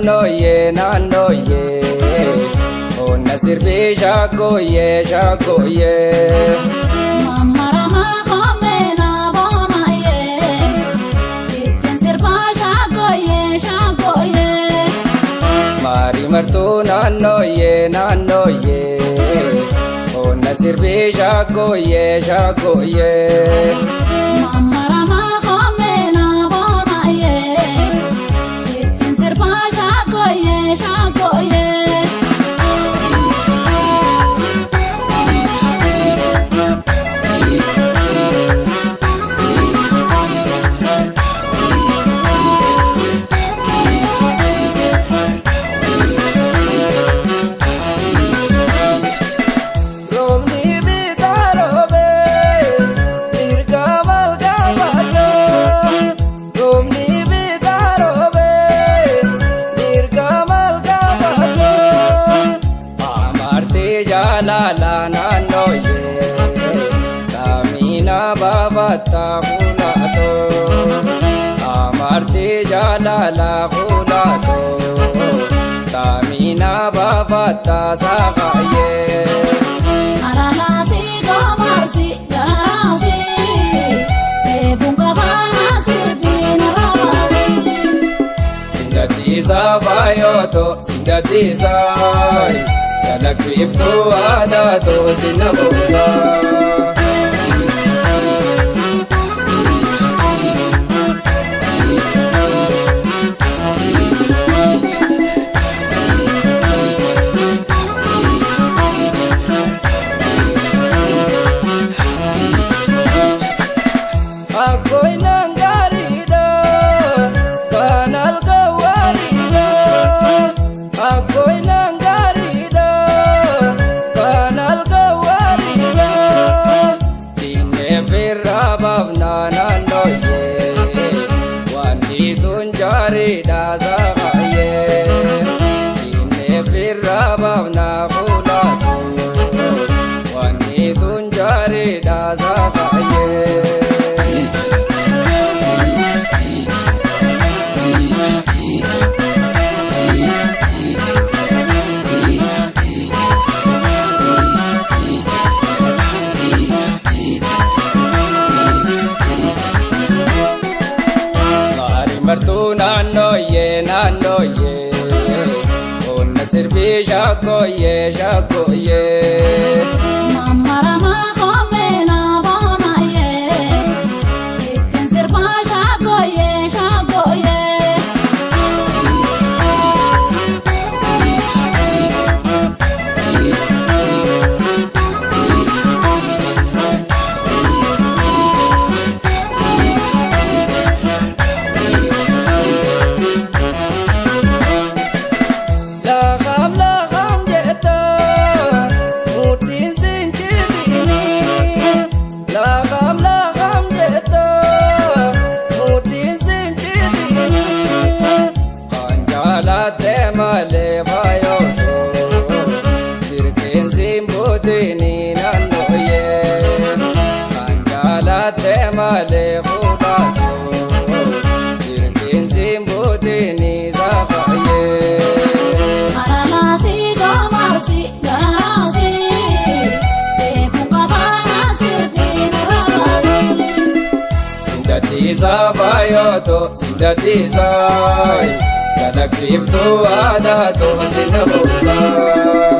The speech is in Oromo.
naannoyee onna sirbii shaggooyyee shaggooyyee. Mammaramaa koomeenaa boonayee sittiin sirbaa shaggooyyee shaggooyyee. Maarii martuu naannoyee onna sirbii shaggooyyee shaggooyyee. Mammaramaa koomeenaa boonayee sittiin sirbaa shaggooyyee shaggooyyee. Jaalala naannoyee saamina baabata kulatoo amartee jaalala kulatoo saamina baabata saaqaayee. Aralaasi goomarsi garaasi beekuun qabaana sirbiin rabaasi. Sindatiisa baay'ootoo sindatiisa. Kalaqiftuu aadaatoo sinna boosaa. Akkooynaan gaariidha kan halkan waariidha akkooynaan gaariidha kan halkan waariidha dinneefirraa baafnaa naannoyee wanti tun jaariidha saaqaayee dinneefirraa baafnaa fuulaatu wanti tun jaariidha saaqaayee. Martuu naannoyee onna sirbii shaggooyyee shaggooyyee. Mammaramaa koomeenaa boonayee sittiin sirbaa shaggooyyee shaggooyyee. Malee baay'ootoo sirkeensi mbuutini naannoyee kan jaalattee malee fuudhatoo sirkeensi mbuutini saaqaayee. Aralaasi goomarsi garaasi beekuun qabaana sirbiin rabaasi. Sindatiisa baay'ootoo sindatiisa. Kalaqiftuu aadaatoo sinna boosaa.